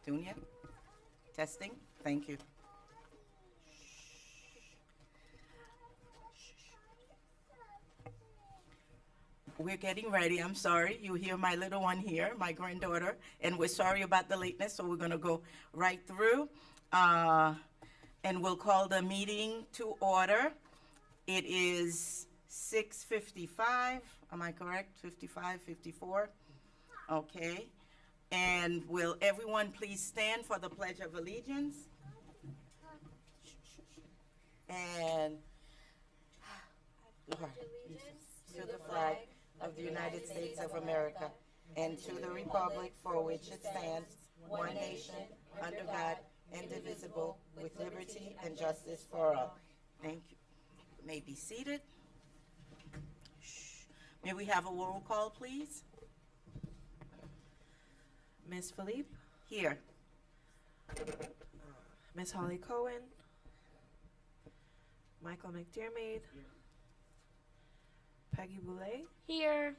Dunya? Testing? Thank you. We're getting ready. I'm sorry. You hear my little one here, my granddaughter, and we're sorry about the lateness, so we're going to go right through. And we'll call the meeting to order. It is 6:55. Am I correct? 55, 54? Okay. And will everyone please stand for the Pledge of Allegiance? And Lord, to the flag of the United States of America and to the republic for which it stands, one nation, under God, indivisible, with liberty and justice for all. Thank you. You may be seated. Shh. May we have a roll call, please? Ms. Philippe, Here. Ms. Holly Cohen, Michael McDermott, Peggy Boulay, Here.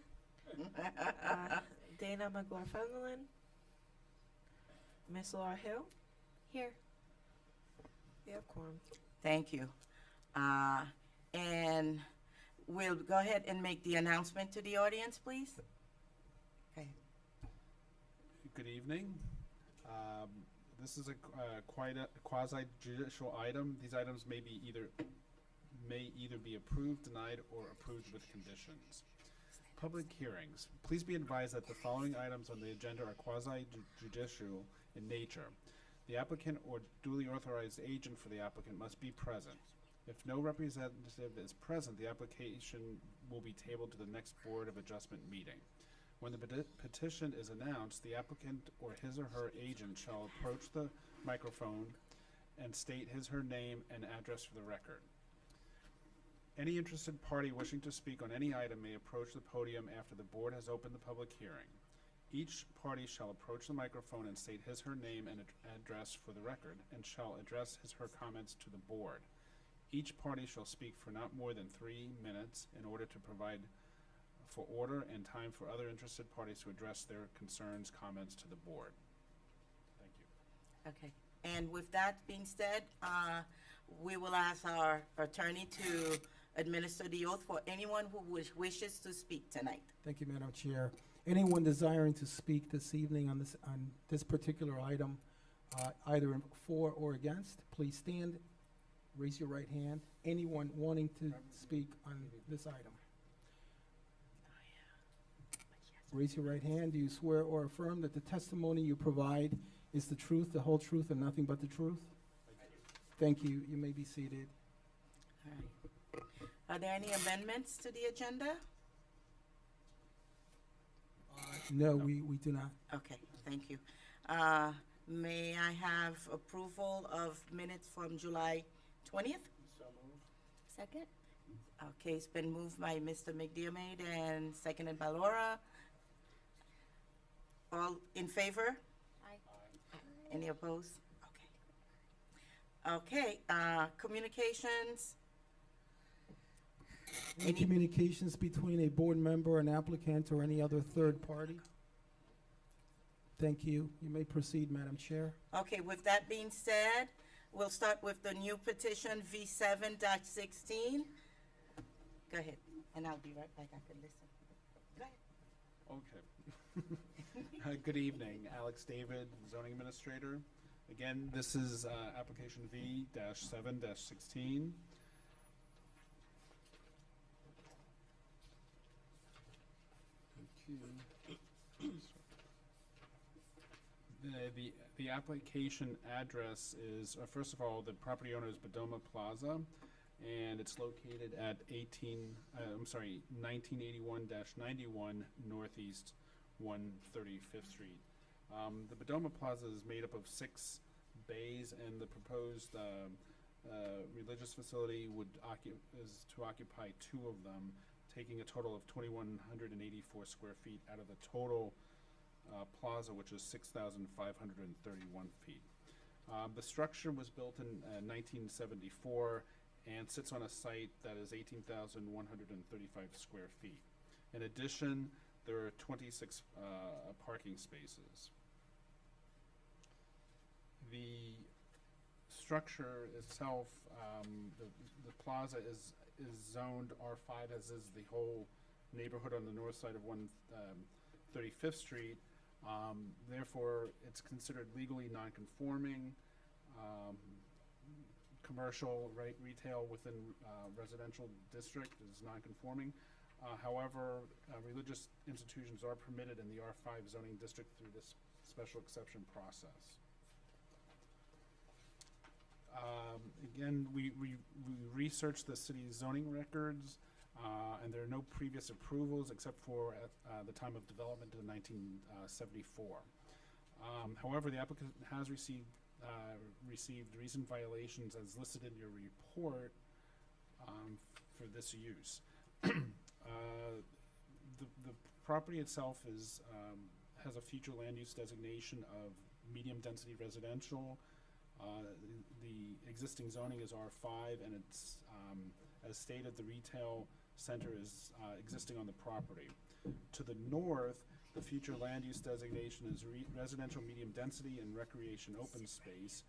Dana McLaughlin, Miss Laura Hill. Here. We have quorum. Thank you. And we'll go ahead and make the announcement to the audience, please. Okay. Good evening. This is a quite a quasi-judicial item. These items may either be approved, denied, or approved with conditions. Public hearings. Please be advised that the following items on the agenda are quasi-judicial in nature. The applicant or duly authorized agent for the applicant must be present. If no representative is present, the application will be tabled to the next Board of Adjustment meeting. When the petition is announced, the applicant or his or her agent shall approach the microphone and state his or her name and address for the record. Any interested party wishing to speak on any item may approach the podium after the board has opened the public hearing. Each party shall approach the microphone and state his or her name and address for the record, and shall address his or her comments to the board. Each party shall speak for not more than 3 minutes in order to provide for order and time for other interested parties to address their concerns, comments to the board. Thank you. Okay. And with that being said, we will ask our attorney to administer the oath for anyone who wishes to speak tonight. Thank you, Madam Chair. Anyone desiring to speak this evening on this particular item, either for or against, please stand, raise your right hand. Anyone wanting to speak on this item? Raise your right hand. Do you swear or affirm that the testimony you provide is the truth, the whole truth, and nothing but the truth? Thank you. You may be seated. All right. Are there any amendments to the agenda? No, we do not. Okay, thank you. May I have approval of minutes from July 20th? Second. Okay, it's been moved by Mr. McDermott and seconded by Laura. All in favor? Aye. Any opposed? Okay. Okay, communications. Any communications between a board member, an applicant, or any other third party? Thank you. You may proceed, Madam Chair. Okay, with that being said, we'll start with the new petition V7-16. Go ahead, and I'll be right back. I can listen. Go ahead. Okay. Good evening, Alex David, zoning administrator. Again, this is application V-7-16. The application address is, first of all, the property owner is Bedoma Plaza, and it's located at 1981-91 Northeast 135th Street. The Bedoma Plaza is made up of 6 bays, and the proposed religious facility is to occupy 2 of them, taking a total of 2,184 square feet out of the total plaza, which is 6,531 feet. The structure was built in 1974 and sits on a site that is 18,135 square feet. In addition, there are 26 parking spaces. The structure itself, the plaza is zoned R5, as is the whole neighborhood on the north side of 135th Street. Therefore, it's considered legally non-conforming. Commercial, retail within residential district is non-conforming. However, religious institutions are permitted in the R5 zoning district through this special exception process. Again, we researched the city's zoning records, and there are no previous approvals except for at the time of development in 1974. However, the applicant has received recent violations as listed in your report for this use. The property itself has a future land use designation of medium density residential. The existing zoning is R5, and it's, as stated, the retail center is existing on the property. To the north, the future land use designation is residential medium density and recreation open space.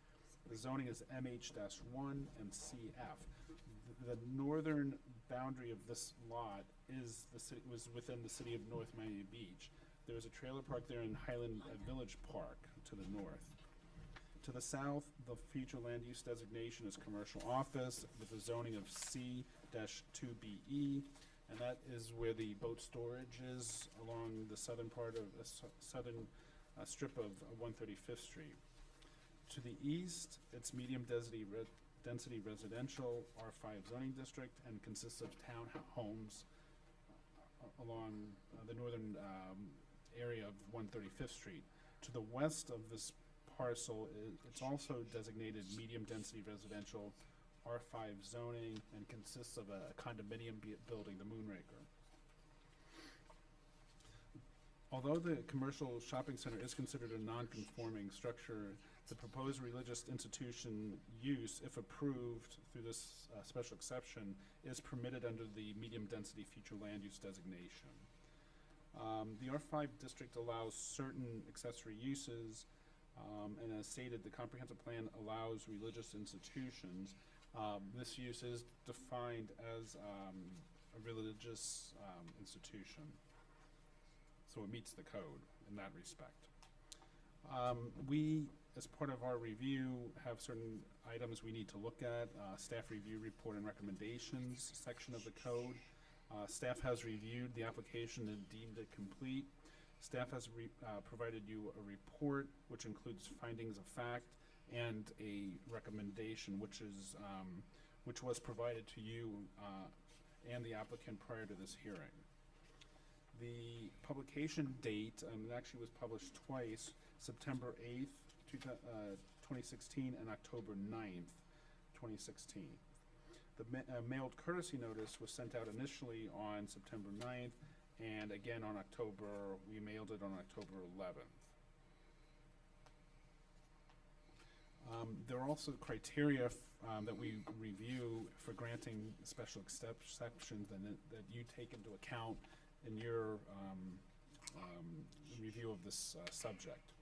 The zoning is MH-1 and CF. The northern boundary of this lot was within the city of North Miami Beach. There is a trailer park there in Highland Village Park to the north. To the south, the future land use designation is commercial office with a zoning of C-2BE, and that is where the boat storage is along the southern part of southern strip of 135th Street. To the east, it's medium density residential R5 zoning district and consists of town homes along the northern area of 135th Street. To the west of this parcel, it's also designated medium density residential R5 zoning and consists of a condominium building, the Moonraker. Although the commercial shopping center is considered a non-conforming structure, the proposed religious institution use, if approved through this special exception, is permitted under the medium density future land use designation. The R5 district allows certain accessory uses, and as stated, the comprehensive plan allows religious institutions. This use is defined as a religious institution, so it meets the code in that respect. We, as part of our review, have certain items we need to look at. Staff review report and recommendations section of the code. Staff has reviewed the application and deemed it complete. Staff has provided you a report which includes findings of fact and a recommendation which was provided to you and the applicant prior to this hearing. The publication date actually was published twice, September 8th, 2016 and October 9th, 2016. The mailed courtesy notice was sent out initially on September 9th, and again on we mailed it on October 11th. There are also criteria that we review for granting special exceptions and that you take into account in your review of this subject.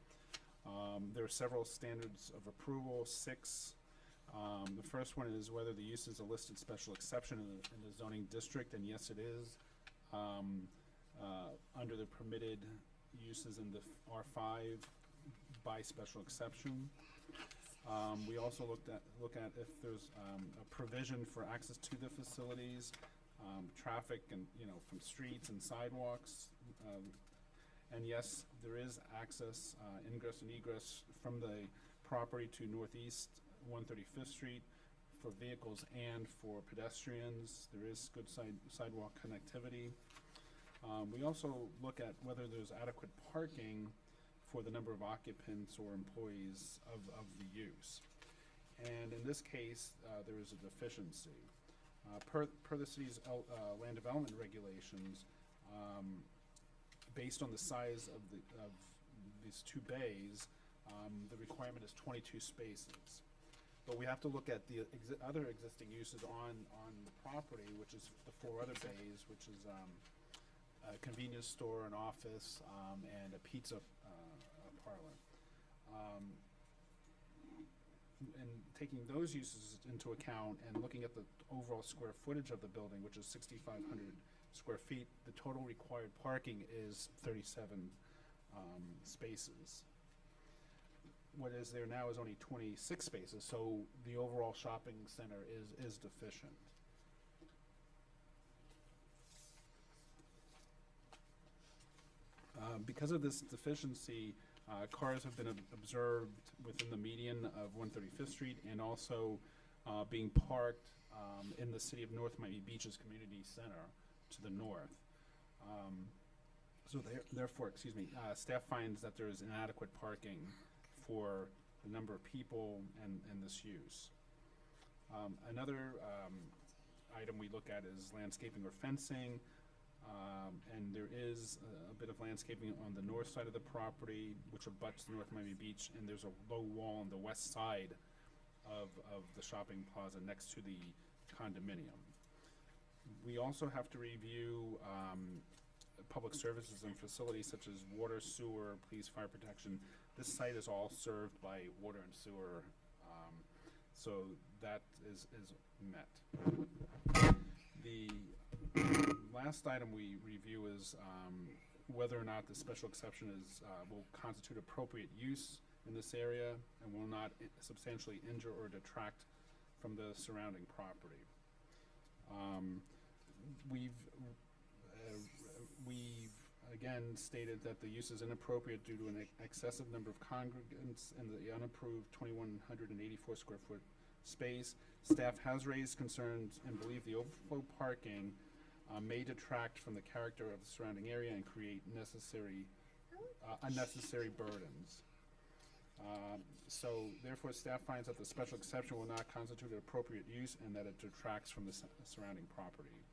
There are several standards of approval, 6. The first one is whether the use is a listed special exception in the zoning district, and yes, it is. Under the permitted uses in the R5 by special exception. We also look at if there's a provision for access to the facilities, traffic and from streets and sidewalks, and yes, there is access, ingress and egress from the property to northeast 135th Street for vehicles and for pedestrians. There is good sidewalk connectivity. We also look at whether there's adequate parking for the number of occupants or employees of the use. And in this case, there is a deficiency. Per the city's land development regulations, based on the size of these 2 bays, the requirement is 22 spaces. But we have to look at the other existing uses on the property, which is the 4 other bays, which is a convenience store, an office, and a pizza parlor. and taking those uses into account and looking at the overall square footage of the building, which is 6,500 square feet, the total required parking is 37 spaces. What is there now is only 26 spaces, so the overall shopping center is deficient. Because of this deficiency, cars have been observed within the median of 135th Street and also being parked in the city of North Miami Beach's community center to the north. Therefore, staff finds that there is inadequate parking for the number of people and this use. Another item we look at is landscaping or fencing. And there is a bit of landscaping on the north side of the property, which abuts North Miami Beach, and there's a low wall on the west side of the shopping plaza next to the condominium. We also have to review public services and facilities such as water, sewer, police, fire protection. This site is all served by water and sewer, so that is met. The last item we review is whether or not the special exception will constitute appropriate use in this area and will not substantially injure or detract from the surrounding property. We've again stated that the use is inappropriate due to an excessive number of congregants in the unapproved 2,184 square foot space. Staff has raised concerns and believe the overflow parking may detract from the character of the surrounding area and create unnecessary burdens. So therefore, staff finds that the special exception will not constitute an appropriate use and that it detracts from the surrounding property.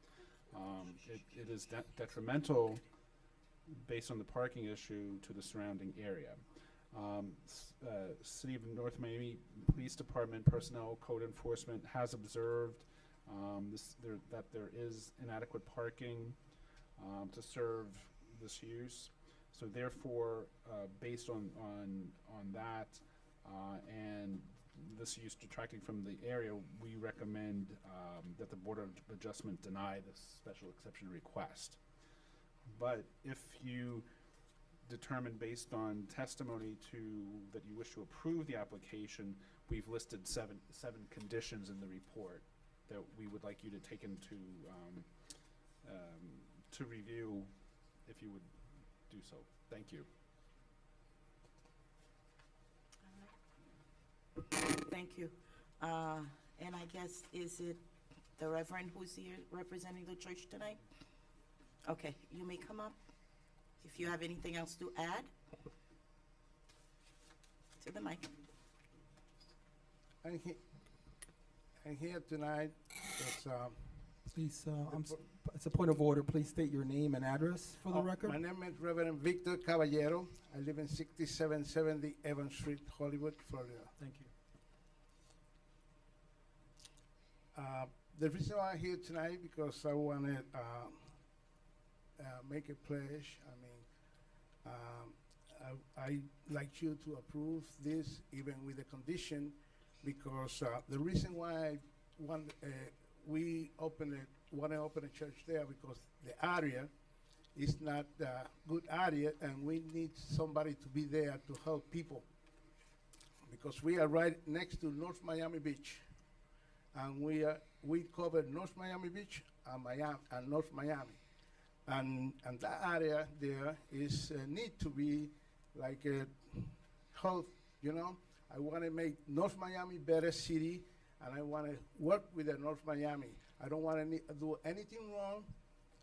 It is detrimental based on the parking issue to the surrounding area. City of North Miami Police Department personnel, code enforcement has observed that there is inadequate parking to serve this use. So therefore, based on that and this use detracting from the area, we recommend that the Board of Adjustment deny this special exception request. But if you determine based on testimony that you wish to approve the application, we've listed seven conditions in the report that we would like you to take into to review if you would do so. Thank you. Thank you. And I guess, is it the Reverend who's here representing the church tonight? Okay, you may come up if you have anything else to add to the mic. I'm here tonight. Please, it's a point of order. Please state your name and address for the record. My name is Reverend Victor Caballero. I live in 6770 Evans Street, Hollywood, Florida. Thank you. The reason why I'm here tonight because I want to make a pledge. I like you to approve this, even with the condition, because the reason why we want to open a church there because the area is not a good area, and we need somebody to be there to help people, because we are right next to North Miami Beach, and we cover North Miami Beach and North Miami. And that area there is need to be like a health, you know. I want to make North Miami better city, and I want to work with the North Miami. I don't want to do anything wrong.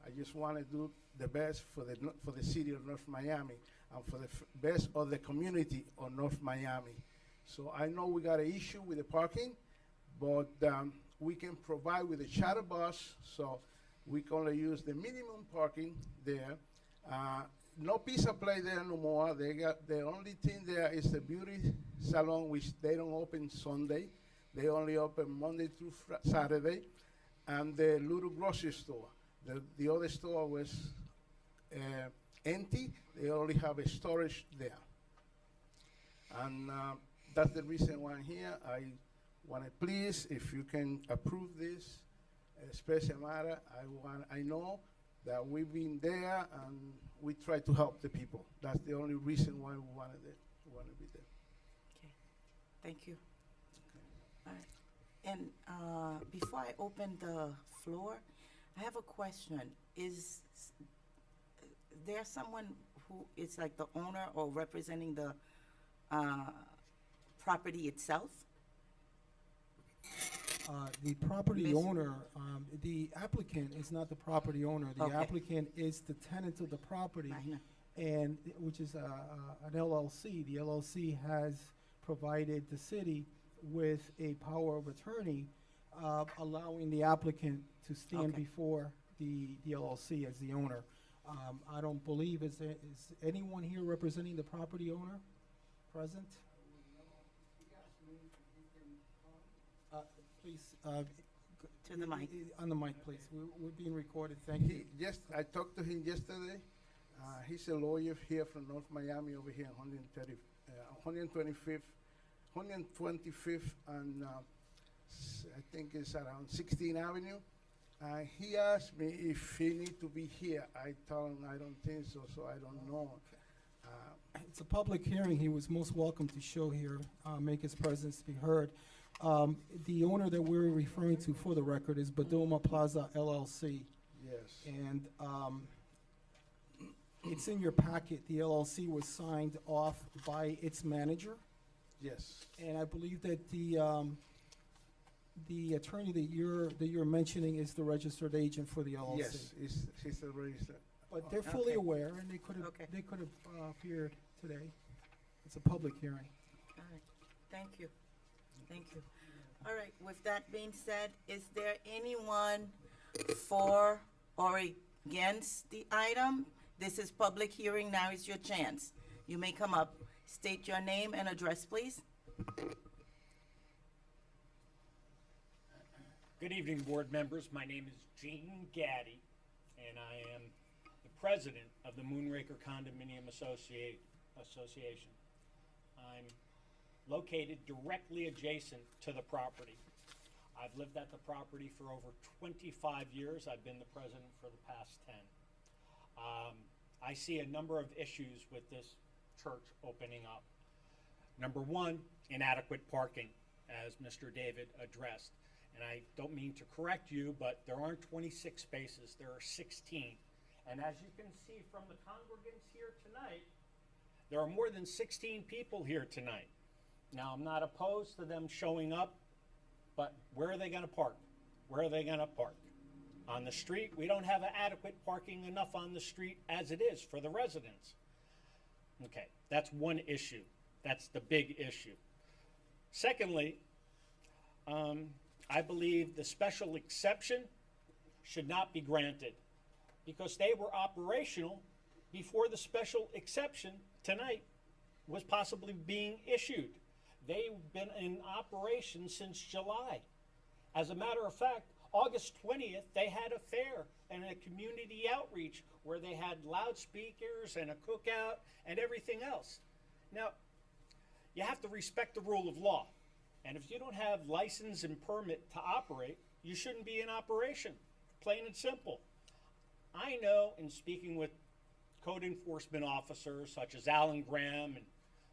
I just want to do the best for the city of North Miami and for the best of the community of North Miami. So I know we got an issue with the parking, but we can provide with a charter bus, so we can only use the minimum parking there. No pizza place there no more. They got the only thing there is the beauty salon, which they don't open Sunday. They only open Monday through Saturday, and the little grocery store. The other store was empty. They only have a storage there. And that's the reason why I'm here. I want to please, if you can approve this special matter, I know that we've been there and we try to help the people. That's the only reason why we want to be there. Okay, thank you. All right. And before I open the floor, I have a question. Is there someone who is like the owner or representing the property itself? The property Miss- owner, the applicant is not the property owner. The Okay. applicant is the tenant of the property, I know. and, which is an LLC. The LLC has provided the city with a power of attorney, allowing the applicant to stand Okay. before the LLC as the owner. I don't believe, is anyone here representing the property owner present? Please, To the mic. on the mic, please. We're being recorded. Thank you. I talked to him yesterday. He's a lawyer here from North Miami over here on 125th and I think it's around 16th Avenue. He asked me if he need to be here. I told him I don't think so, so I don't know. It's a public hearing. He was most welcome to show here, make his presence be heard. The owner that we're referring to for the record is Badoma Plaza LLC. Yes. And it's in your packet. The LLC was signed off by its manager. Yes. And I believe that the attorney that you're mentioning is the registered agent for the LLC. Yes. He's a registered. But they're fully Okay. aware, and they could have Okay. appeared today. It's a public hearing. All right, thank you, thank you. All right, with that being said, is there anyone for or against the item? This is public hearing, now is your chance. You may come up, state your name and address, please. Good evening, board members. My name is Gene Gaddy, and I am the president of the Moonraker Condominium Association. I'm located directly adjacent to the property. I've lived at the property for over 25 years. I've been the president for the past 10. I see a number of issues with this church opening up. Number one, inadequate parking, as Mr. David addressed. And I don't mean to correct you, but there aren't 26 spaces, there are 16. And as you can see from the congregants here tonight, there are more than 16 people here tonight. Now, I'm not opposed to them showing up, but where are they gonna park? Where are they gonna park? On the street? We don't have adequate parking enough on the street as it is for the residents. Okay, that's one issue. That's the big issue. Secondly, I believe the special exception should not be granted because they were operational before the special exception tonight was possibly being issued. They've been in operation since July. As a matter of fact, August 20th, they had a fair and a community outreach where they had loudspeakers and a cookout and everything else. Now, you have to respect the rule of law. And if you don't have license and permit to operate, you shouldn't be in operation, plain and simple. I know in speaking with code enforcement officers such as Alan Graham and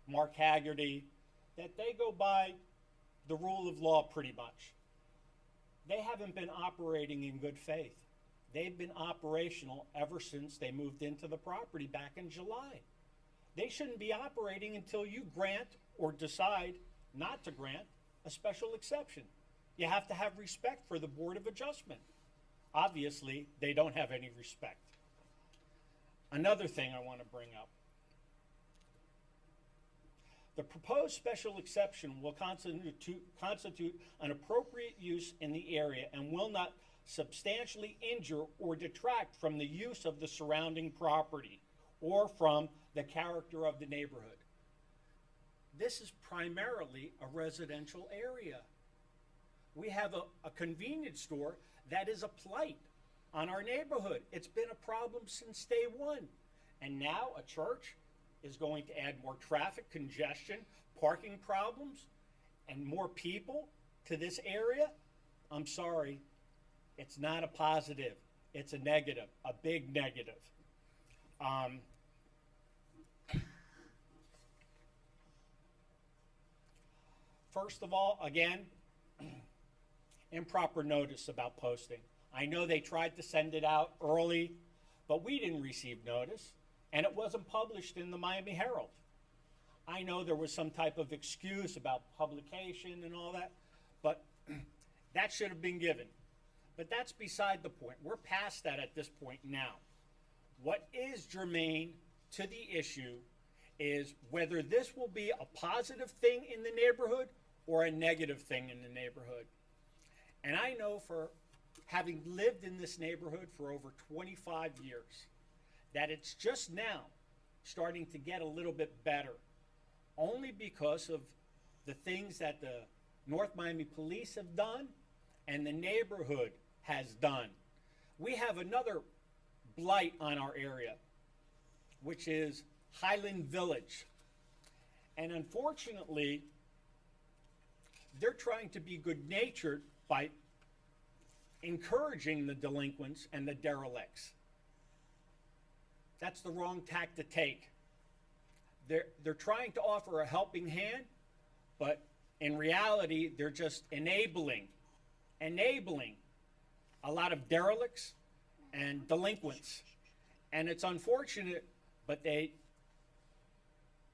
Mark Haggerty, that they go by the rule of law pretty much. They haven't been operating in good faith. They've been operational ever since they moved into the property back in July. They shouldn't be operating until you grant or decide not to grant a special exception. You have to have respect for the Board of Adjustment. Obviously, they don't have any respect. Another thing I want to bring up. The proposed special exception will constitute an appropriate use in the area and will not substantially injure or detract from the use of the surrounding property or from the character of the neighborhood. This is primarily a residential area. We have a convenience store that is a blight on our neighborhood. It's been a problem since day one. And now a church is going to add more traffic congestion, parking problems, and more people to this area, I'm sorry, it's not a positive. It's a negative, a big negative. First of all, again, improper notice about posting. I know they tried to send it out early, but we didn't receive notice, and it wasn't published in the Miami Herald. I know there was some type of excuse about publication and all that, but that should have been given. But that's beside the point. We're past that at this point now. What is germane to the issue is whether this will be a positive thing in the neighborhood or a negative thing in the neighborhood. And I know, for having lived in this neighborhood for over 25 years, that it's just now starting to get a little bit better, only because of the things that the North Miami Police have done and the neighborhood has done. We have another blight on our area, which is Highland Village. And unfortunately, they're trying to be good-natured by encouraging the delinquents and the derelicts. That's the wrong tack to take. They're trying to offer a helping hand, but in reality, they're just enabling a lot of derelicts and delinquents. And it's unfortunate, but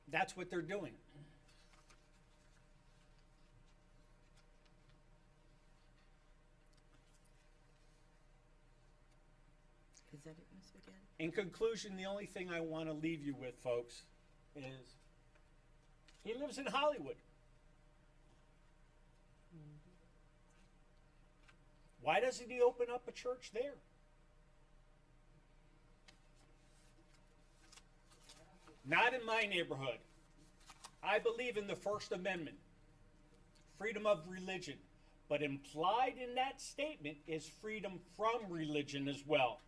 that's what they're doing. Is that it, Ms. Spaghetti? In conclusion, the only thing I want to leave you with, folks, is he lives in Hollywood. Why doesn't he open up a church there? Not in my neighborhood. I believe in the First Amendment, freedom of religion. But implied in that statement is freedom from religion as well.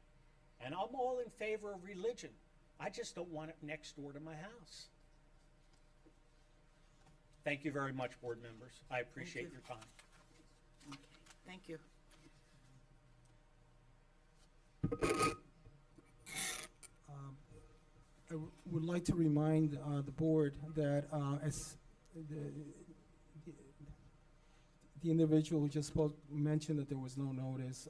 And I'm all in favor of religion. I just don't want it next door to my house. Thank you very much, board members. I appreciate you. your time. Okay, thank you. I would like to remind the board that as the individual who just spoke mentioned that there was no notice.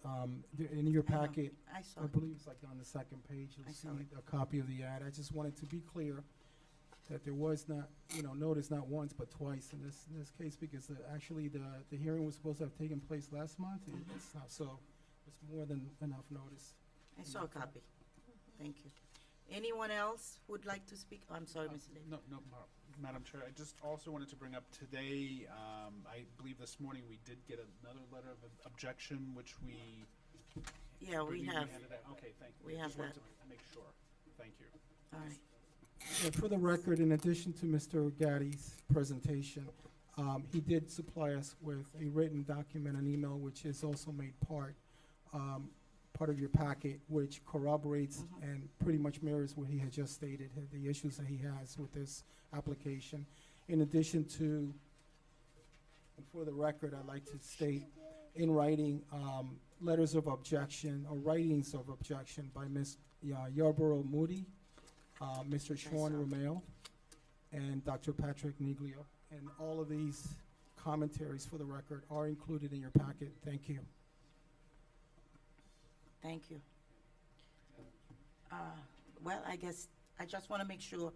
In your packet, I saw I it. believe it's like on the second page, I you'll saw see it. a copy of the ad. I just wanted to be clear that there was not, notice not once but twice in this case, because actually the hearing was supposed to have taken place last month. It's not, so it's more than enough notice. I saw a copy. Thank you. Anyone else would like to speak? I'm sorry, Mr. Davis. No, Madam Chair, I just also wanted to bring up today, I believe this morning we did get another letter of objection, which we. Yeah, we have. handed out. Okay, thank you. We have Just wanted that. to make sure. Thank you. All right. And for the record, in addition to Mr. Gaddy's presentation, he did supply us with a written document, an email, which is also made part of your packet, which corroborates and pretty much mirrors what he had just stated, the issues that he has with this application. In addition to, and for the record, I'd like to state in writing letters of objection or writings of objection by Ms. Yarborough Moody, Mr. Sean Romeo, and Dr. Patrick Niglio. And all of these commentaries, for the record, are included in your packet. Thank you. Thank you. Well, I guess I just want to make sure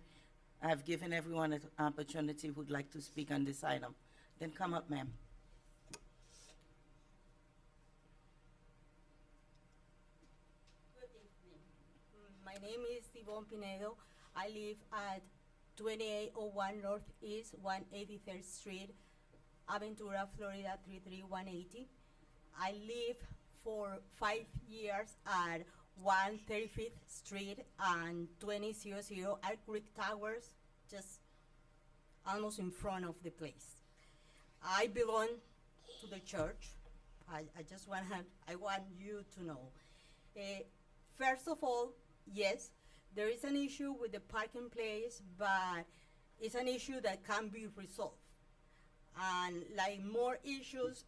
I've given everyone an opportunity who'd like to speak on this item. Then come up, ma'am. Good evening. My name is Yvonne Pinedo. I live at 2801 Northeast 183rd Street, Aventura, Florida 33180. I live for 5 years at 135th Street and 2000 Elk Creek Towers, just almost in front of the place. I belong to the church. I want you to know. First of all, yes, There is an issue with the parking place, but it's an issue that can be resolved. And like more issues,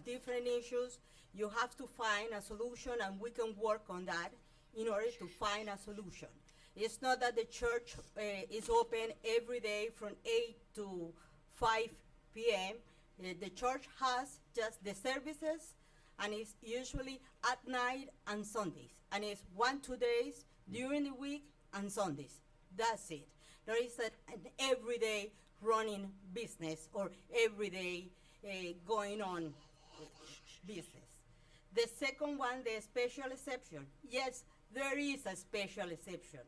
different issues, you have to find a solution, and we can work on that in order to find a solution. It's not that the church is open every day from 8 to 5 p.m. The church has just the services, and it's usually at night and Sundays. And it's 1-2 days during the week and Sundays. That's it. There is an everyday running business or everyday going on business. The second one, the special exception. Yes, there is a special exception.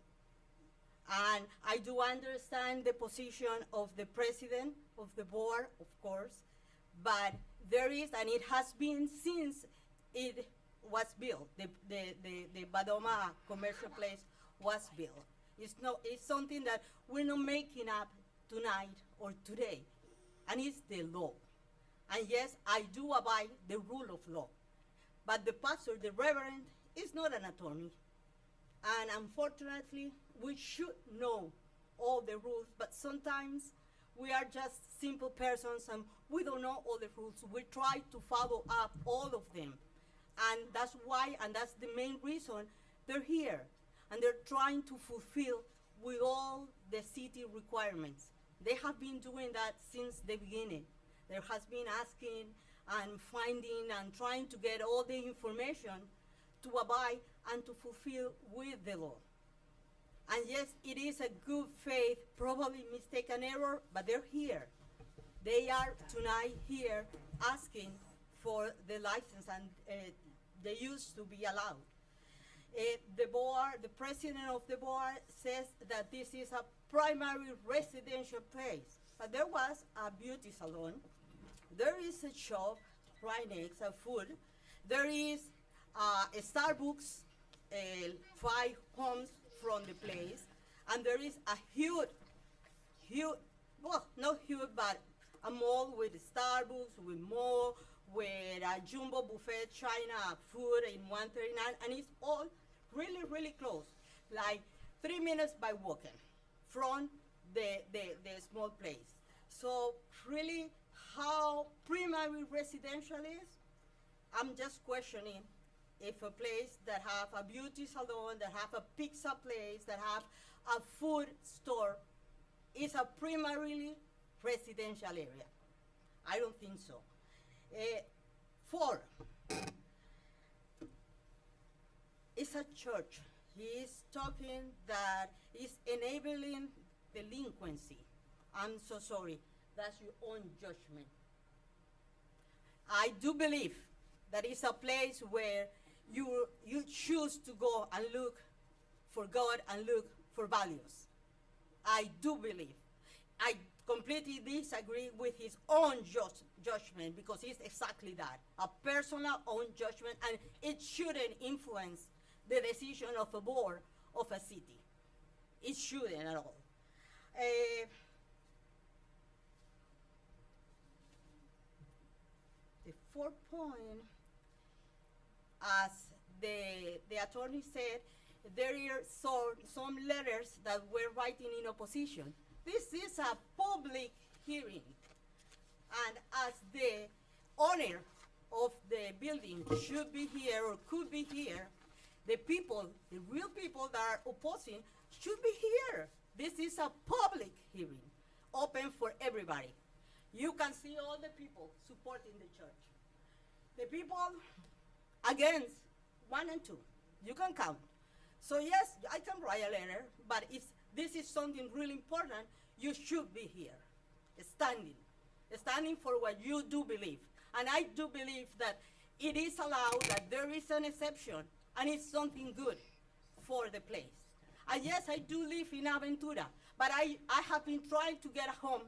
And I do understand the position of the president of the board, of course, but there is, and it has been since it was built, the Badoma commercial place was built. It's something that we're not making up tonight or today, and it's the law. And yes, I do abide the rule of law. But the pastor, the reverend, is not an attorney. And unfortunately, we should know all the rules, but sometimes we are just simple persons and we don't know all the rules. We try to follow up all of them. And that's why, and that's the main reason they're here. And they're trying to fulfill with all the city requirements. They have been doing that since the beginning. There has been asking and finding and trying to get all the information to abide and to fulfill with the law. And yes, it is a good faith, probably mistaken error, but they're here. They are tonight here asking for the license, and they used to be allowed. The board, the president of the board says that this is a primary residential place, but there was a beauty salon. There is a shop right next to food. There is a Starbucks 5 homes from the place, and there is a huge, well, not huge, but a mall with Starbucks, with mall, with a jumbo buffet China food in 139, and it's all really, really close, like 3 minutes by walking from the small place. So really, how primary residential is, I'm just questioning if a place that have a beauty salon, that have a pizza place, that have a food store, is a primarily residential area. I don't think so. 4, it's a church. He is talking that it's enabling delinquency. I'm so sorry. That's your own judgment. I do believe that it's a place where you choose to go and look for God and look for values. I do believe. I completely disagree with his own judgment, because it's exactly that, a personal own judgment, and it shouldn't influence the decision of a board of a city. It shouldn't at all. The 4th point, as the attorney said, there are some letters that we're writing in opposition. This is a public hearing, and as the owner of the building should be here or could be here, the people, the real people that are opposing, should be here. This is a public hearing, open for everybody. You can see all the people supporting the church. The people against 1 and 2, you can count. So yes, I can write a letter, but if this is something really important, you should be here, standing for what you do believe. And I do believe that it is allowed, that there is an exception, and it's something good for the place. And yes, I do live in Aventura, but I have been trying to get home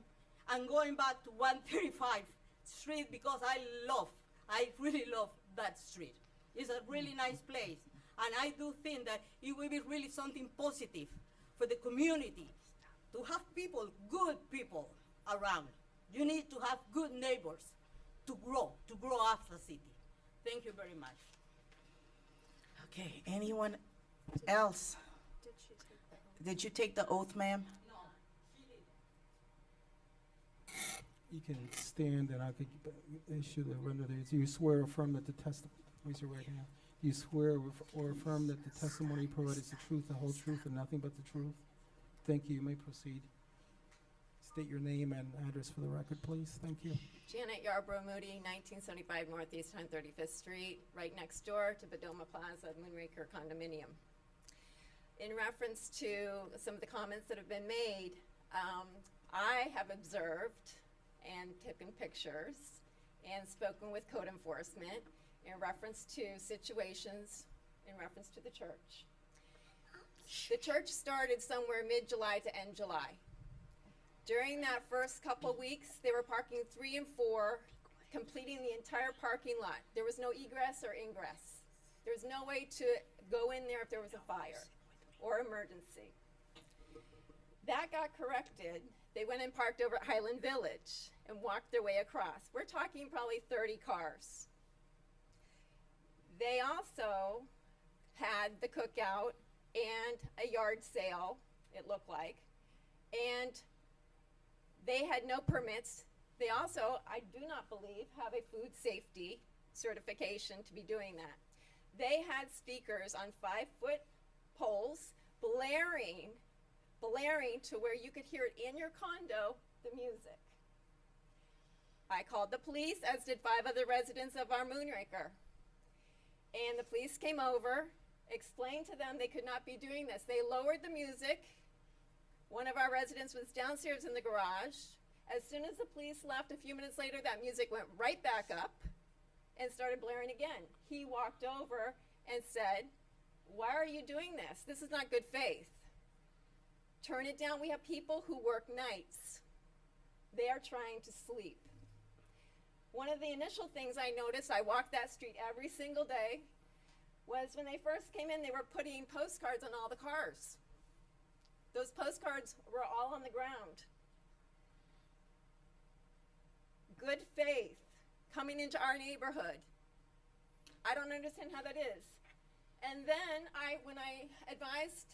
and going back to 135 Street because I really love that street. It's a really nice place. And I do think that it will be really something positive for the community to have people, good people around. You need to have good neighbors to grow up the city. Thank you very much. Okay, anyone else? Did Did you take the oath, ma'am? You can stand and I could issue the render these. Do you swear or affirm that the testimony, raise your right hand. Do you swear or affirm that the testimony you provide is the truth, the whole truth, and nothing but the truth? Thank you. You may proceed. State your name and address for the record, please. Thank you. Janet Yarbrough Moody, 1975 Northeast 135th Street, right next door to Bedoma Plaza, Moonraker condominium. In reference to some of the comments that have been made, I have observed and taken pictures and spoken with code enforcement in reference to situations in reference to the church. The church started somewhere mid-July to end July. During that first couple weeks, they were parking 3 and 4, completing the entire parking lot. There was no egress or ingress. There was no way to go in there if there was a fire or emergency. That got corrected. They went and parked over at Highland Village and walked their way across. We're talking probably 30 cars. They also had the cookout and a yard sale, it looked like, and they had no permits. They also, I do not believe, have a food safety certification to be doing that. They had speakers on 5-foot poles blaring to where you could hear it in your condo, the music. I called the police, as did 5 other residents of our Moonraker. And the police came over, explained to them they could not be doing this. They lowered the music. One of our residents was downstairs in the garage. As soon as the police left, a few minutes later, that music went right back up and started blaring again. He walked over and said, "Why are you doing this? This is not good faith. Turn it down. We have people who work nights. They are trying to sleep." One of the initial things I noticed, I walked that street every single day, was when they first came in, they were putting postcards on all the cars. Those postcards were all on the ground. Good faith, coming into our neighborhood. I don't understand how that is. And then when I advised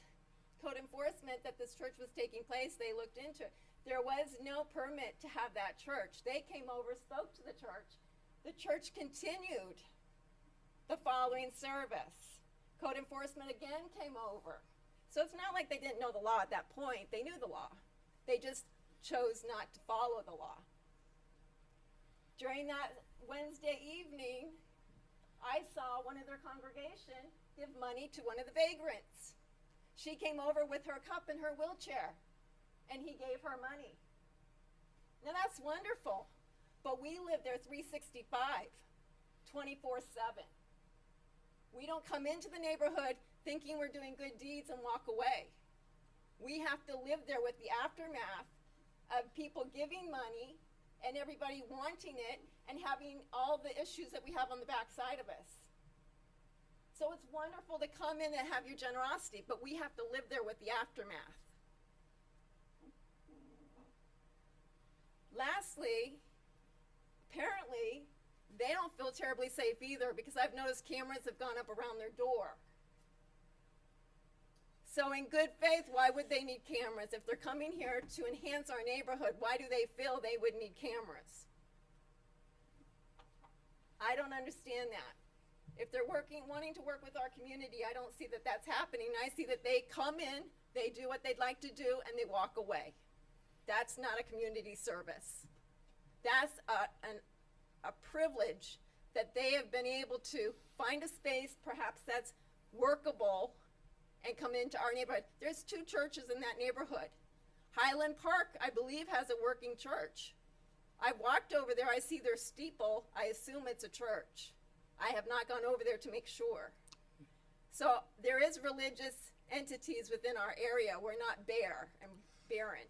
code enforcement that this church was taking place, they looked into it. There was no permit to have that church. They came over, spoke to the church. The church continued the following service. Code enforcement again came over. So it's not like they didn't know the law at that point. They knew the law. They just chose not to follow the law. During that Wednesday evening, I saw one of their congregation give money to one of the vagrants. She came over with her cup and her wheelchair, and he gave her money. Now that's wonderful, but we live there 365, 24/7. We don't come into the neighborhood thinking we're doing good deeds and walk away. We have to live there with the aftermath of people giving money and everybody wanting it and having all the issues that we have on the backside of us. So it's wonderful to come in and have your generosity, but we have to live there with the aftermath. Lastly, apparently, they don't feel terribly safe either, because I've noticed cameras have gone up around their door. So in good faith, why would they need cameras? If they're coming here to enhance our neighborhood, why do they feel they would need cameras? I don't understand that. If they're wanting to work with our community, I don't see that that's happening. I see that they come in, they do what they'd like to do, and they walk away. That's not a community service. That's a privilege that they have been able to find a space, perhaps that's workable, and come into our neighborhood. There's 2 churches in that neighborhood. Highland Park, I believe, has a working church. I walked over there, I see their steeple, I assume it's a church. I have not gone over there to make sure. So there is religious entities within our area. We're not bare and barren.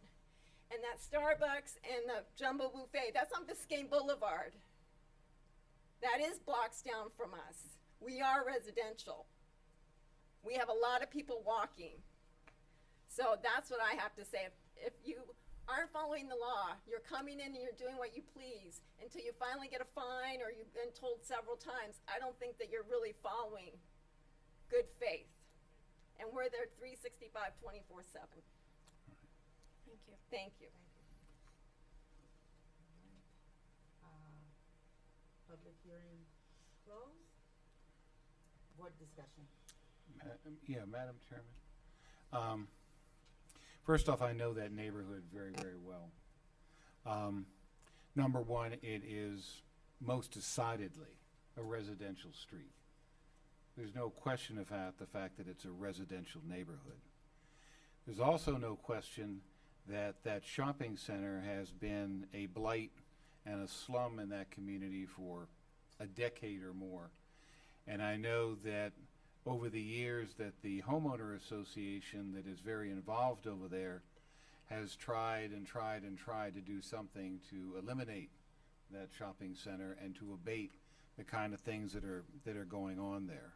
And that Starbucks and the Jumbo Buffet, that's on Biscayne Boulevard. That is blocks down from us. We are residential. We have a lot of people walking. So that's what I have to say. If you aren't following the law, you're coming in and you're doing what you please until you finally get a fine or you've been told several times, I don't think that you're really following good faith. and we're there 365, 24/7. Thank you. Thank you. Public hearing closed. Board discussion. Yeah, Madam Chairman. First off, I know that neighborhood very, very well. Number one, it is most decidedly a residential street. There's no question about the fact that it's a residential neighborhood. There's also no question that that shopping center has been a blight and a slum in that community for a decade or more. And I know that over the years that the homeowner association that is very involved over there has tried and tried and tried to do something to eliminate that shopping center and to abate the kind of things that are going on there.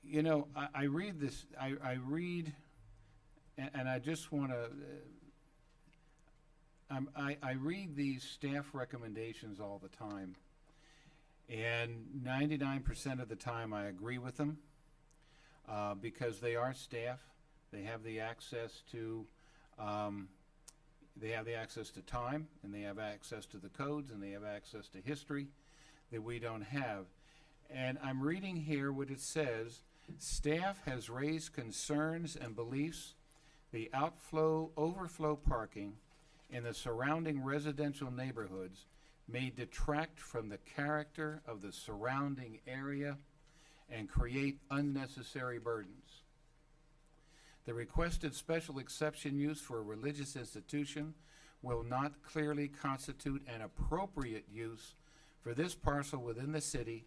You know, I read this, I read, and I just want to, I read these staff recommendations all the time, and 99% of the time I agree with them because they are staff. They have the access to time, and they have access to the codes, and they have access to history that we don't have. And I'm reading here what it says: staff has raised concerns and beliefs the overflow parking in the surrounding residential neighborhoods may detract from the character of the surrounding area and create unnecessary burdens. The requested special exception use for a religious institution will not clearly constitute an appropriate use for this parcel within the city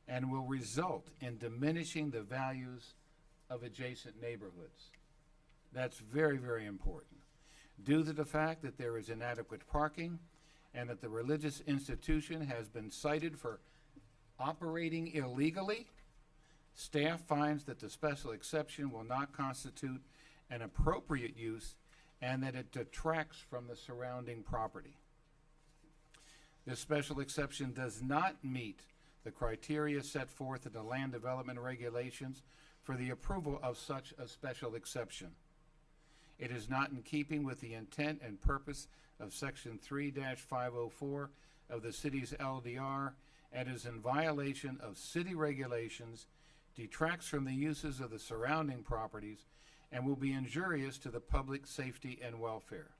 and will result in diminishing the values of adjacent neighborhoods. That's very, very important. Due to the fact that there is inadequate parking and that the religious institution has been cited for operating illegally, staff finds that the special exception will not constitute an appropriate use and that it detracts from the surrounding property. This special exception does not meet the criteria set forth in the land development regulations for the approval of such a special exception. It is not in keeping with the intent and purpose of Section 3-504 of the city's LDR and is in violation of city regulations, detracts from the uses of the surrounding properties, and will be injurious to the public safety and welfare.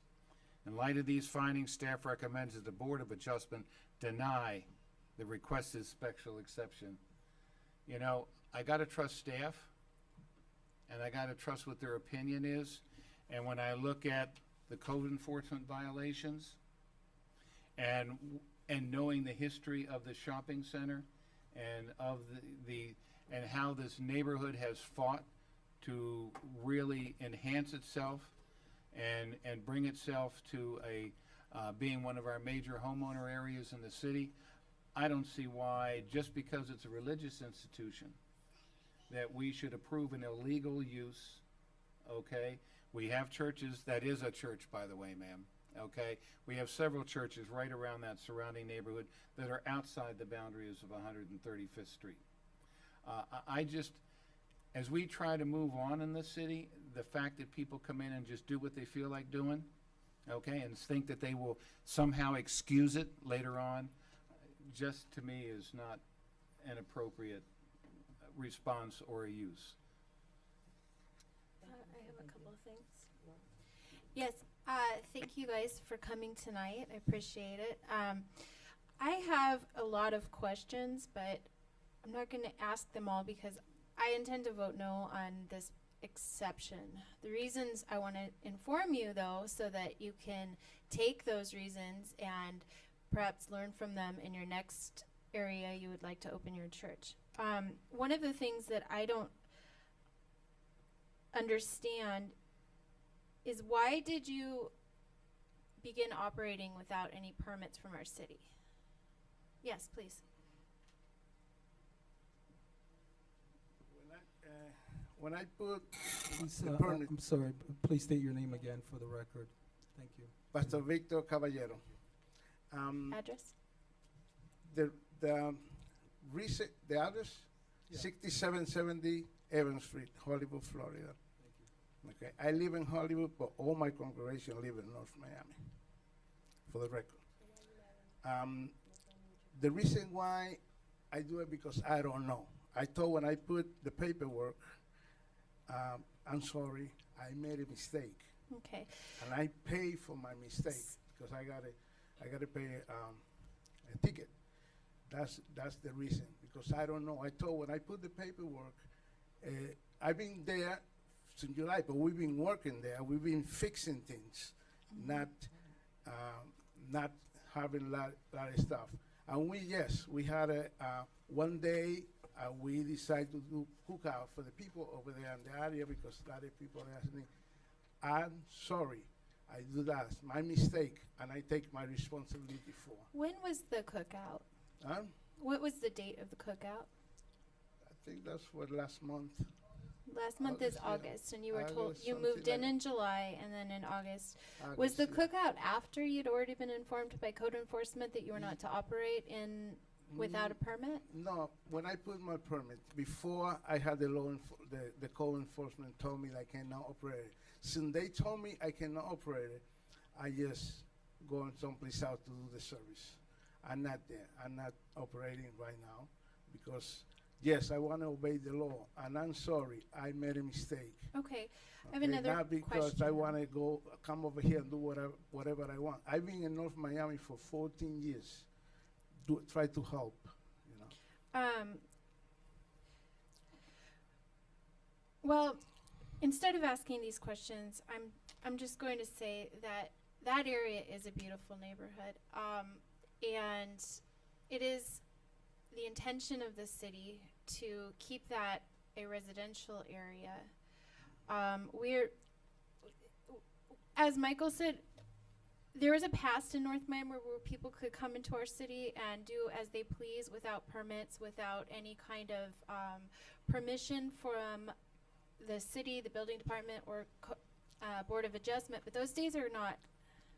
In light of these findings, staff recommends that the Board of Adjustment deny the requested special exception. You know, I gotta trust staff, and I gotta trust what their opinion is. And when I look at the code enforcement violations and knowing the history of the shopping center and of and how this neighborhood has fought to really enhance itself and bring itself to being one of our major homeowner areas in the city, I don't see why, just because it's a religious institution, that we should approve an illegal use, okay? We have churches, that is a church, by the way, ma'am, okay? We have several churches right around that surrounding neighborhood that are outside the boundaries of 135th Street. I just, as we try to move on in this city, the fact that people come in and just do what they feel like doing, okay, and think that they will somehow excuse it later on, just to me is not an appropriate response or a use. I have a couple of things. Yes, thank you guys for coming tonight. I appreciate it. I have a lot of questions, but I'm not going to ask them all because I intend to vote no on this exception. The reasons I want to inform you, though, so that you can take those reasons and perhaps learn from them in your next area you would like to open your church. One of the things that I don't understand is, why did you begin operating without any permits from our city? Yes, please. When I put Please, the permit, I'm sorry, please state your name again for the record. Thank you. Pastor Victor Caballero. Address? The address, Yeah. 6770 Evans Street, Hollywood, Florida. Okay, I live in Hollywood, but all my congregation live in North Miami, for the record. The reason why I do it because I don't know. I thought when I put the paperwork, I'm sorry, I made a mistake, Okay. and I pay for my mistake because I gotta pay a ticket. That's the reason, because I don't know. I thought when I put the paperwork, I've been there since July, but we've been working there. We've been fixing things, not having a lot of stuff. And we had a one day we decided to do cookout for the people over there in the area because a lot of people are asking me. I'm sorry, I do that. It's my mistake, and I take my responsibility for. When was the cookout? What was the date of the cookout? I think that's what last month. Last month is August, yeah. August, and you were told August, you something moved in like- in July and then in August. Was the yeah. cookout after you'd already been informed by code enforcement that you were not to operate in without a permit? No, when I put my permit, before I had the code enforcement told me I cannot operate it. Since they told me I cannot operate it, I just go someplace out to do the service. I'm not there. I'm not operating right now because, yes, I want to obey the law, and I'm sorry, I made a mistake. Okay, I have Okay, another not because question. I want to come over here and do whatever I want. I've been in North Miami for 14 years. Try to help, you know. Well, instead of asking these questions, I'm just going to say that area is a beautiful neighborhood, and it is the intention of the city to keep that a residential area. As Michael said, there was a past in North Miami where people could come into our city and do as they please without permits, without any kind of permission from the city, the building department, or Board of Adjustment. But those days are not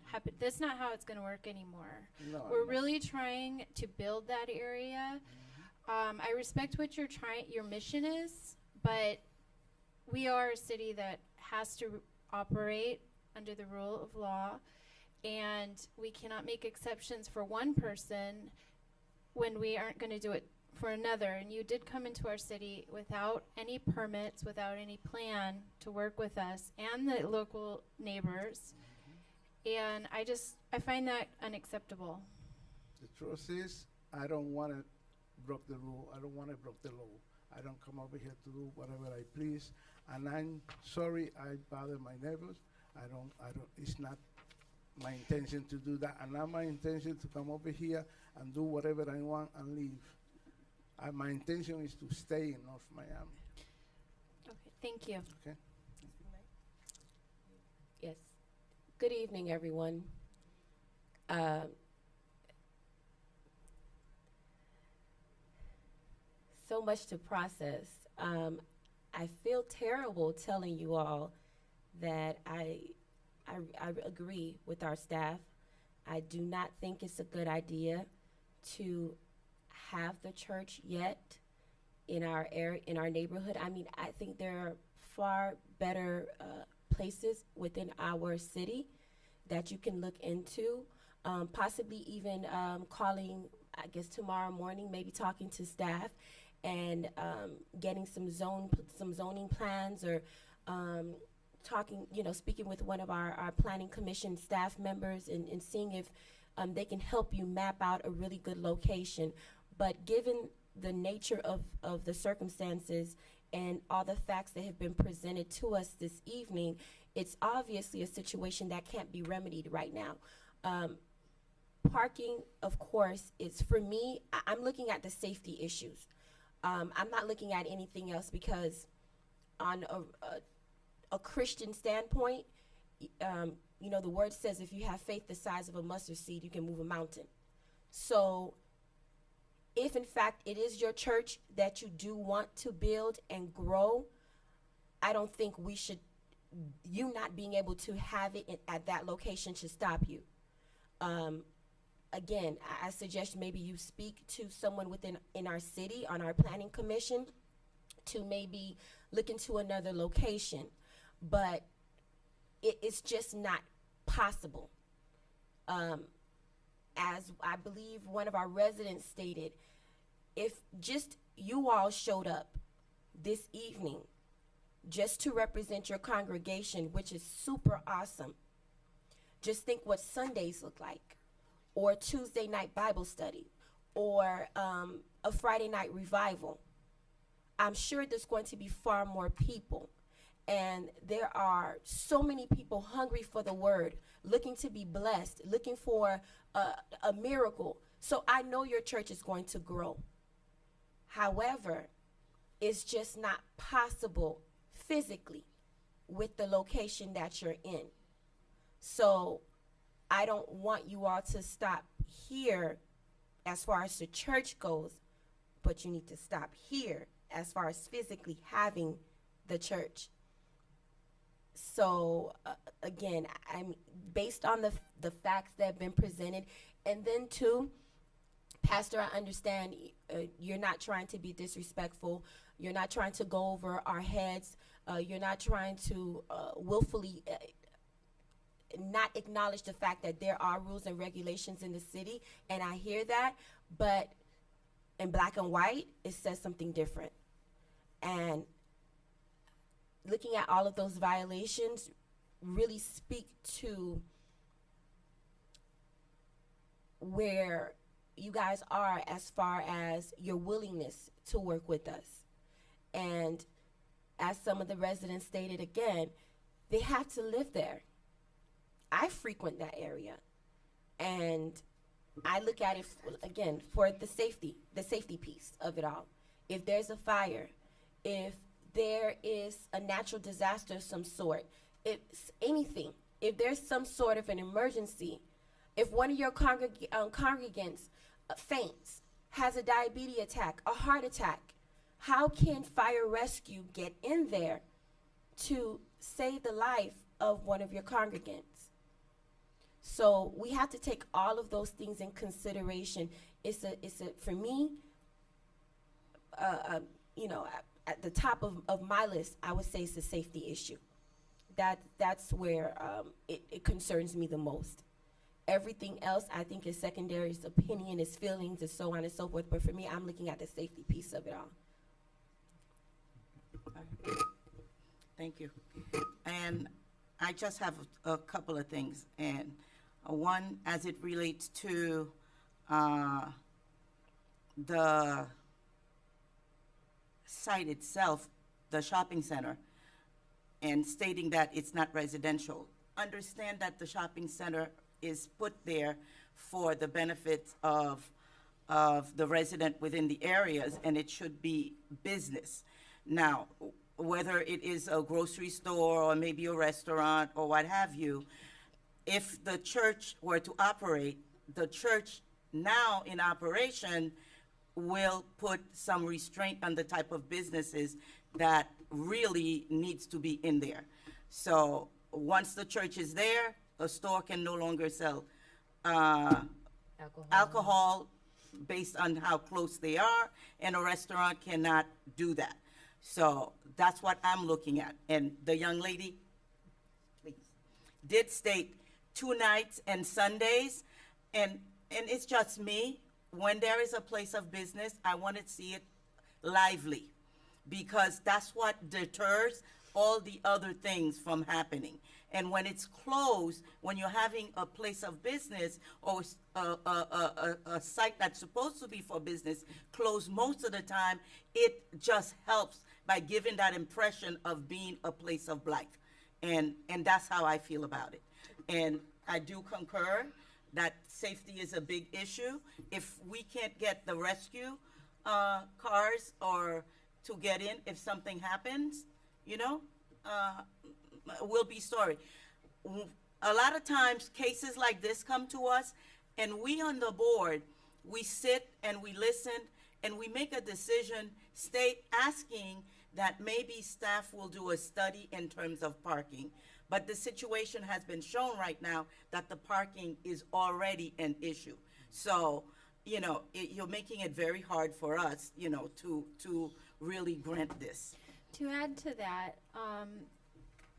happen. That's not how it's going to work anymore. No, We're no. really trying to build that area. I respect what your mission is, but we are a city that has to operate under the rule of law, and we cannot make exceptions for one person when we aren't going to do it for another. And you did come into our city without any permits, without any plan to work with us and the local neighbors, and I find that unacceptable. The truth is, I don't want to break the rule. I don't want to break the law. I don't come over here to do whatever I please, and I'm sorry I bother my neighbors. It's not my intention to do that, and not my intention to come over here and do whatever I want and leave. My intention is to stay in North Miami. Okay, thank you. Okay. Yes. Good evening, everyone. So much to process. I feel terrible telling you all that I agree with our staff. I do not think it's a good idea to have the church yet in our neighborhood. I mean, I think there are far better places within our city that you can look into. Possibly even calling, I guess tomorrow morning, maybe talking to staff and getting some zoning plans, or talking, speaking with one of our planning commission staff members and seeing if they can help you map out a really good location. But given the nature of the circumstances and all the facts that have been presented to us this evening, it's obviously a situation that can't be remedied right now. Parking, of course, is, for me, I'm looking at the safety issues. I'm not looking at anything else, because on a Christian standpoint, the word says if you have faith the size of a mustard seed, you can move a mountain. So if in fact it is your church that you do want to build and grow, I don't think you not being able to have it at that location should stop you. Again, I suggest maybe you speak to someone in our city, on our planning commission, to maybe look into another location, but it's just not possible. As I believe one of our residents stated, if just you all showed up this evening just to represent your congregation, which is super awesome, just think what Sundays look like, or Tuesday night Bible study, or a Friday night revival. I'm sure there's going to be far more people. And there are so many people hungry for the word, looking to be blessed, looking for a miracle. So I know your church is going to grow. However, it's just not possible physically with the location that you're in. So I don't want you all to stop here as far as the church goes, but you need to stop here as far as physically having the church. So again, I'm based on the facts that have been presented, and then too, Pastor, I understand you're not trying to be disrespectful. You're not trying to go over our heads. You're not trying to willfully not acknowledge the fact that there are rules and regulations in the city, and I hear that, but in black and white, it says something different. And looking at all of those violations really speak to where you guys are as far as your willingness to work with us. And as some of the residents stated again, they have to live there. I frequent that area, and I look at it again for the safety piece of it all. If there's a fire, if there is a natural disaster of some sort, if anything, if there's some sort of an emergency, if one of your congregants faints, has a diabetes attack, a heart attack, how can fire rescue get in there to save the life of one of your congregants? So we have to take all of those things in consideration. It's a for me, you know, at the top of my list, I would say it's a safety issue. That's where it concerns me the most. Everything else, I think, is secondary. Is opinion, is feelings, is so on and so forth. But for me, I'm looking at the safety piece of it all. Thank you. And I just have a couple of things. And one, as it relates to the site itself, the shopping center, and stating that it's not residential. Understand that the shopping center is put there for the benefits of the resident within the areas, and it should be business. Now, whether it is a grocery store or maybe a restaurant or what have you, if the church were to operate, the church now in operation will put some restraint on the type of businesses that really needs to be in there. So once the church is there, a store can no longer sell alcohol based on how close they are, and a restaurant cannot do that. So that's what I'm looking at. And the young lady, please, did state 2 nights and Sundays, and it's just me. When there is a place of business, I want to see it lively, because that's what deters all the other things from happening. And when it's closed, when you're having a place of business or a site that's supposed to be for business closed most of the time, it just helps by giving that impression of being a place of life. And that's how I feel about it. And I do concur that safety is a big issue. If we can't get the rescue cars or to get in if something happens, you know, we'll be sorry. A lot of times cases like this come to us, and we on the board, we sit and we listen and we make a decision, asking that maybe staff will do a study in terms of parking. But the situation has been shown right now that the parking is already an issue. So, you know, you're making it very hard for us, you know, to really grant this. To add to that,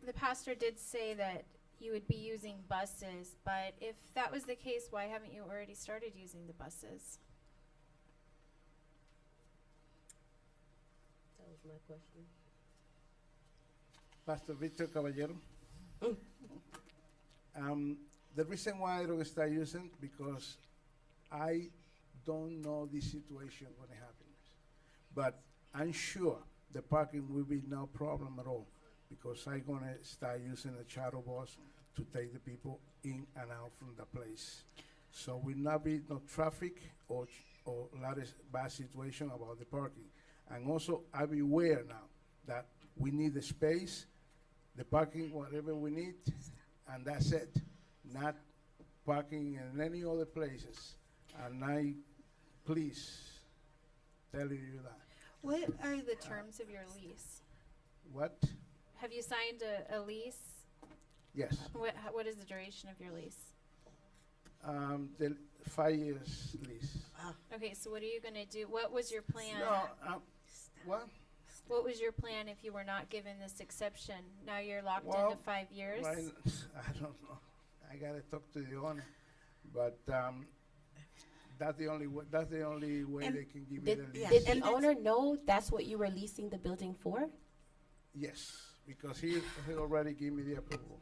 the pastor did say that you would be using buses, but if that was the case, why haven't you already started using the buses? That was my question. Pastor Victor Caballero. The reason why I don't start using because I don't know the situation when it happens. But I'm sure the parking will be no problem at all because I'm gonna start using a shuttle bus to take the people in and out from the place. So will not be no traffic or lot of bad situation about the parking. And also I be aware now that we need the space, the parking, whatever we need, and that's it. Not parking in any other places. And I, please, tell you that. What are the terms of your lease? What? Have you signed a lease? Yes. What is the duration of your lease? The 5 years lease. Okay, so what are you gonna do? What was your plan? No, what? What was your plan if you were not given this exception? Now you're locked Well, into 5 years? Right, I don't know. I gotta talk to the owner, but that's the only way. That's the only way And they can give me Did, the lease. did And the it's- owner know that's what you were leasing the building for? Yes, because he already gave me the approval.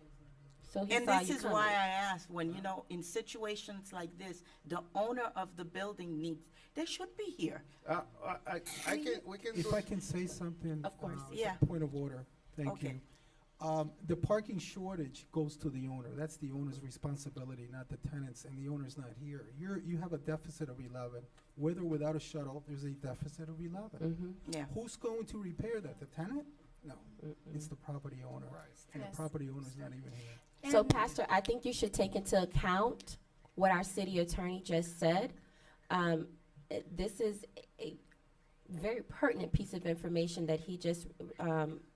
So he And saw this you is coming. why I asked, when, you know, in situations like this, the owner of the building needs, they should be here. I can. We can. If do I can say something. Of course. as a Yeah. Point of order, thank Okay. you. The parking shortage goes to the owner. That's the owner's responsibility, not the tenants, and the owner's not here. You have a deficit of 11. With or without a shuttle, there's a deficit of 11. Mm-hmm. Yeah. Who's going to repair that? The tenant? No, it's the property owner. And Yes. the property owner's not even here. So, And- Pastor, I think you should take into account what our city attorney just said. This is a very pertinent piece of information that he just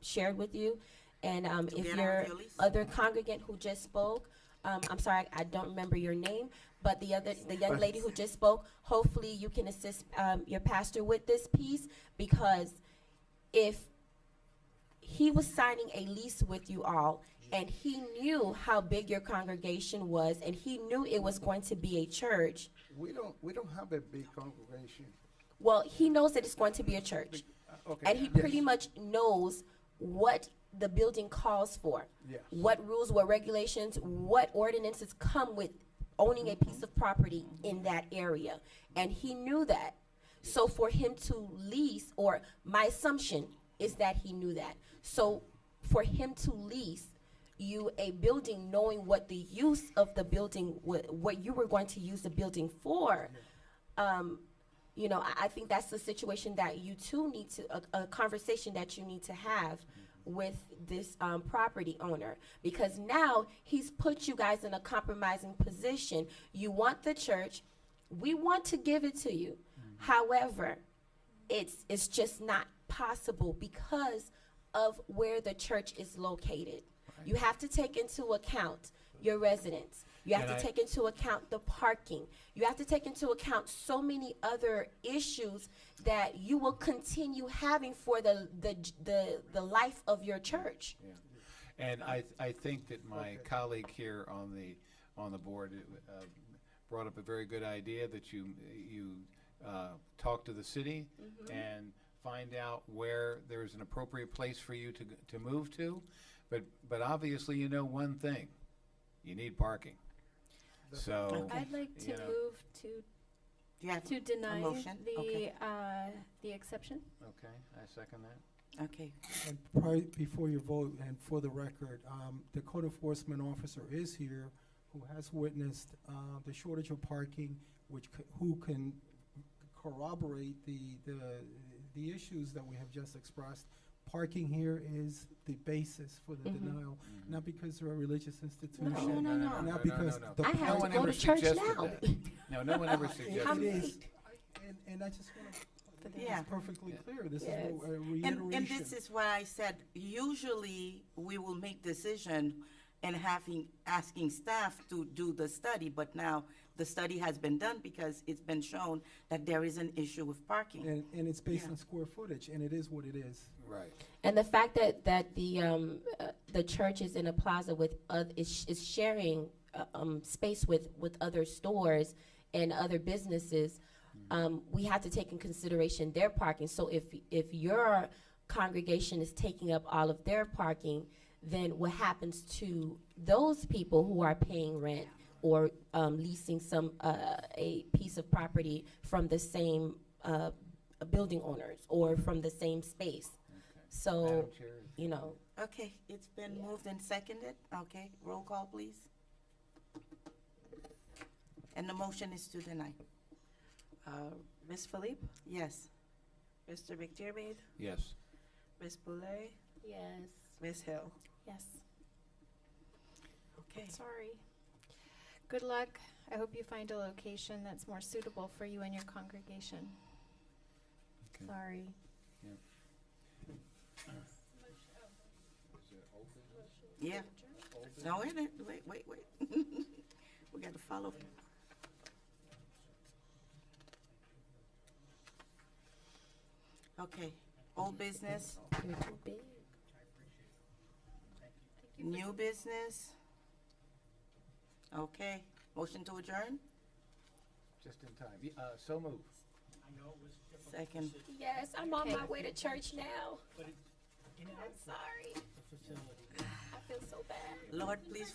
shared with you. And To if get your out your lease. other congregant who just spoke, I'm sorry, I don't remember your name, but the young lady who just spoke, hopefully you can assist your pastor with this piece, because if he was signing a lease with you all, and he knew how big your congregation was, and he knew it was going to be a church. We don't have a big congregation. Well, he knows that it's going to be a church, Okay. and he yes, pretty much knows what the building calls for, Yes. what rules, what regulations, what ordinances come with owning a piece of property in that area, and he knew that. So for him to lease, or my assumption is that he knew that. So for him to lease you a building, knowing what the use of the building, what you were going to use the building for, you know, I think that's the situation that you two need to, a conversation that you need to have with this property owner, because now he's put you guys in a compromising position. You want the church, we want to give it to you. However, it's just not possible because of where the church is located. You have to take into account your residents. You have to take into account the parking. You have to take into account so many other issues that you will continue having for the life of your church. And I think that my colleague here on the board brought up a very good idea, that you talk to the city and find out where there's an appropriate place for you to move to. But obviously, you know one thing, you need parking. So, I'd like to you know. move to You have to deny motion? Okay. the exception. okay, I second that. Okay. And before you vote, and for the record, the code enforcement officer is here, who has witnessed the shortage of parking, who can corroborate the issues that we have just expressed. Parking here is the basis for the denial, not because they're a religious institution. No. Not because the I have No to one go ever to church suggested now. that. No one ever It suggested that. is, and I just want to make Yeah. this perfectly clear. This is Yes. a reiteration. And this is why I said, usually we will make decision and asking staff to do the study, but now the study has been done because it's been shown that there is an issue with parking. And it's based Yeah. on square footage, and it is what it is. Right. And the fact that the church is in a plaza with is sharing space with other stores and other businesses, we have to take in consideration their parking. So if your congregation is taking up all of their parking, then what happens to those people who are paying rent or leasing a piece of property from the same building owners or from the same space? So, Madam Chair, you know, Okay, it's been moved and seconded. Okay, roll call, please. And the motion is to deny. Ms. Philippe, Yes. Mr. McDermott, yes. Ms. Boulay, yes. Ms. Hill. Yes. Okay. Sorry. Good luck. I hope you find a location that's more suitable for you and your congregation. Okay. Sorry. Yeah. No, wait, wait. We got to follow. Okay, old business, You're too big. new business. Okay, motion to adjourn, Just in time. So move. I know it was difficult. second. Yes, I'm on Okay. my way to church now. But it, you know, I'm sorry. the facility. I feel so bad. Lord, please